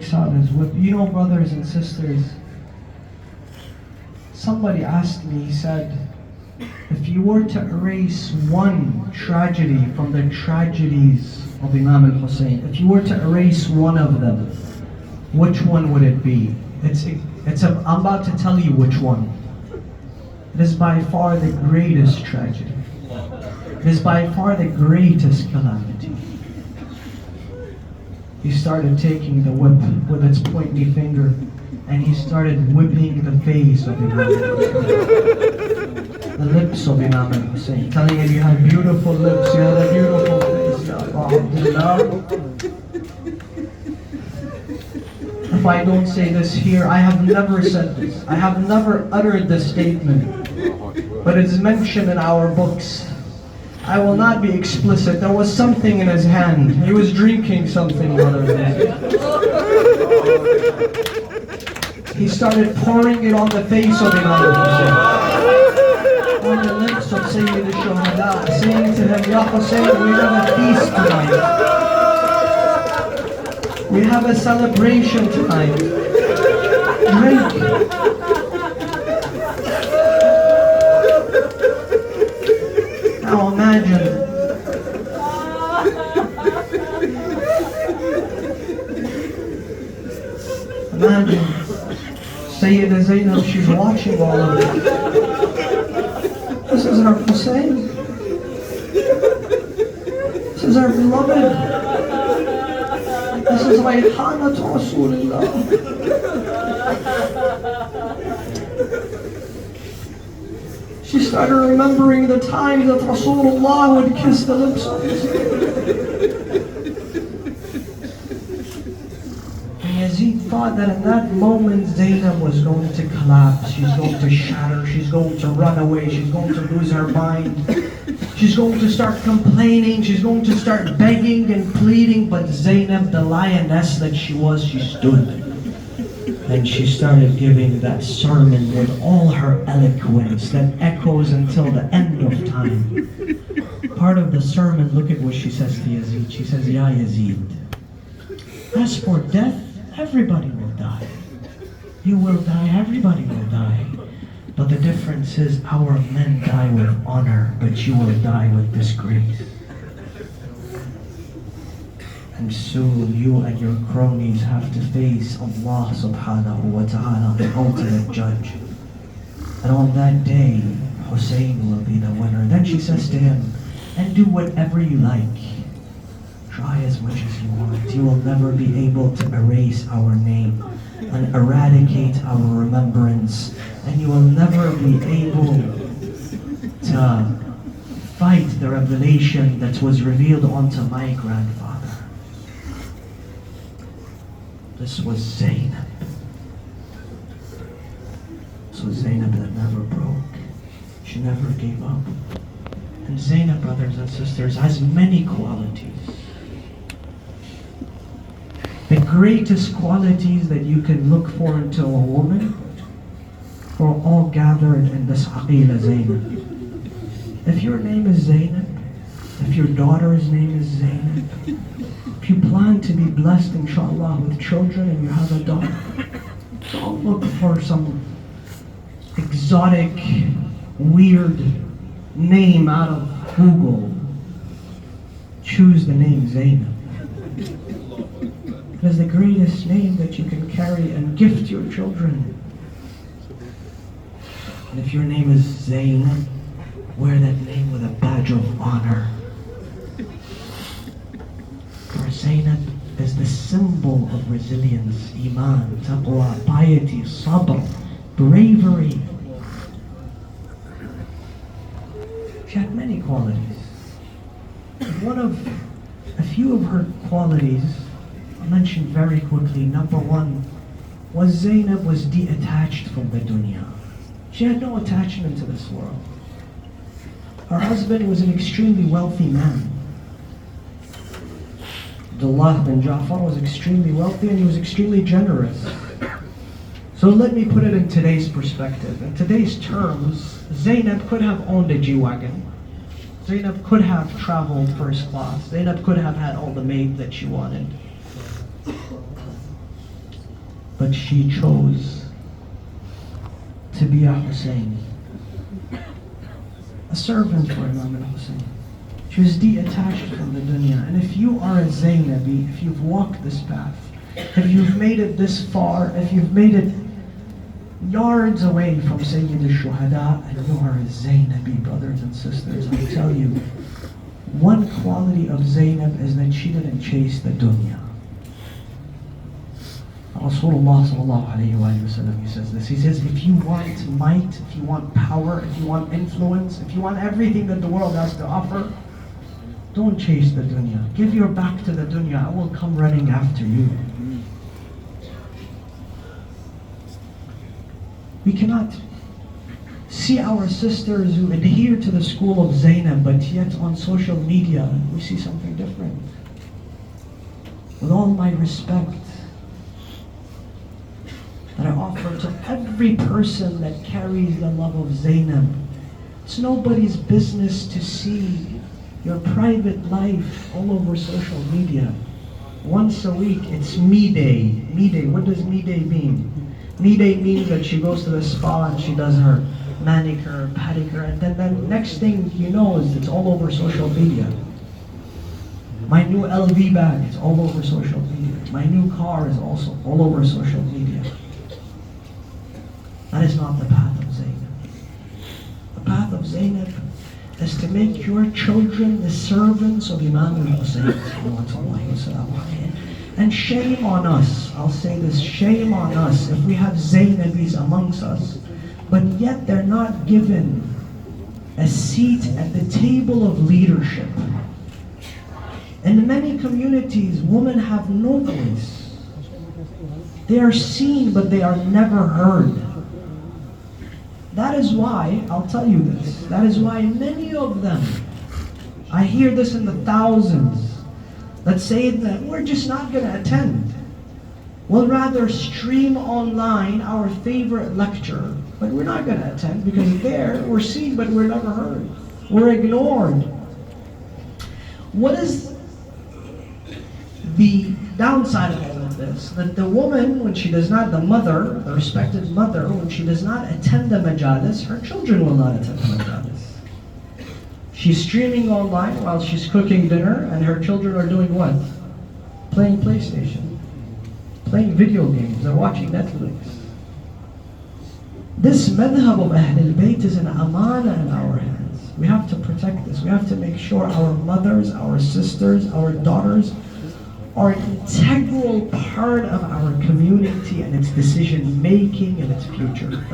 Sabbath with, brothers and sisters, somebody asked me, he said, if you were to erase one tragedy from the tragedies of Imam al-Hussein, if you were to erase one of them, which one would it be? I'm about to tell you which one. It is by far the greatest tragedy. It is by far the greatest calamity. He started taking the whip with its pointy finger and he started whipping the face of Imam al-Hussein. The lips of Imam al-Hussein. Telling him, you have beautiful lips, you have a beautiful face, Ya Alhamdulillah. If I don't say this here, I have never said this. I have never uttered this statement. But it's mentioned in our books. I will not be explicit. There was something in his hand. He was drinking something the other day. He started pouring it on the face of Imam al-Hussein, on the lips of Sayyid al-Shuhada, saying to him, Ya Hussein, we have a feast tonight. We have a celebration tonight. Drink. Now imagine. Imagine Sayyida Zainab, she's watching all of this. This is our Hussein. This is our beloved. This is Rayhanat Rasulullah. She started remembering the time that Rasulullah would kiss the lips of his And Yazid thought that in that moment Zainab was going to collapse, she's going to shatter, she's going to run away, she's going to lose her mind. She's going to start complaining, she's going to start begging and pleading, but Zainab, the lioness that she was, she stood. And she started giving that sermon with all her eloquence that echoes until the end of time. Part of the sermon, look at what she says to Yazid. She says, Ya Yazid, as for death, everybody will die. You will die, everybody will die. But the difference is our men die with honor, but you will die with disgrace. And soon you and your cronies have to face Allah subhanahu wa ta'ala, the ultimate judge. And on that day, Hussein will be the winner. Then she says to him, and do whatever you like. Try as much as you want. You will never be able to erase our name and eradicate our remembrance. And you will never be able to fight the revelation that was revealed onto my grandfather. This was Zainab. This was Zainab that never broke. She never gave up. And Zainab, brothers and sisters, has many qualities. The greatest qualities that you can look for into a woman are all gathered in this Aqila Zainab. If your name is Zainab, if your daughter's name is Zainab, if you plan to be blessed, inshallah, with children and you have a daughter, don't look for some exotic, weird name out of Google. Choose the name Zainab. It is the greatest name that you can carry and gift your children. And if your name is Zainab, wear that name with a badge of honor. For Zainab is the symbol of resilience, iman, taqwa, piety, sabr, bravery. She had many qualities. A few of her qualities, I'll mention very quickly. Number one was Zainab was detached from the dunya. She had no attachment to this world. Her husband was an extremely wealthy man. Abdullah bin Ja'far was extremely wealthy and he was extremely generous. So let me put it in today's perspective. In today's terms, Zainab could have owned a G-Wagon. Zainab could have traveled first class. Zainab could have had all the maids that she wanted. but she chose to be a Hussein, a servant for Imam al-Hussein. She was detached from the dunya. And if you are a Zainabi, if you've walked this path, if you've made it this far, if you've made it yards away from Sayyid al-Shuhada, and you are a Zainabi, brothers and sisters, I tell you, one quality of Zainab is that she didn't chase the dunya. Rasulullah sallallahu alayhi wa sallam, he says this. He says, if you want might, if you want power, if you want influence, if you want everything that the world has to offer, don't chase the dunya. Give your back to the dunya. I will come running after you. We cannot see our sisters who adhere to the school of Zainab, but yet on social media we see something different. With all my respect that I offer to every person that carries the love of Zainab, it's nobody's business to see your private life all over social media. Once a week, it's me day. Me day, what does me day mean? Me day means that she goes to the spa and she does her manicure, pedicure, and then next thing you know is it's all over social media. My new LV bag is all over social media. My new car is also all over social media. That is not the path of Zainab. The path of Zainab is to make your children the servants of Imam al-Hussein. And shame on us, I'll say this, shame on us if we have Zainabis amongst us, but yet they're not given a seat at the table of leadership. In many communities, women have no voice. They are seen, but they are never heard. That is why, I'll tell you this, that is why many of them, I hear this in the thousands, that say that we're just not going to attend. We'll rather stream online our favorite lecture, but we're not going to attend because there we're seen but we're never heard. We're ignored. What is the downside of all of this? That the woman, when she does not, the mother, the respected mother, when she does not attend the majalis, her children will not attend the majalis. She's streaming online while she's cooking dinner, and her children are doing what? Playing PlayStation, playing video games, they're watching Netflix. This madhab of Ahl al-Bayt is an amana in our hands. We have to protect this. We have to make sure our mothers, our sisters, our daughters are an integral part of our community and its decision making and its future. That's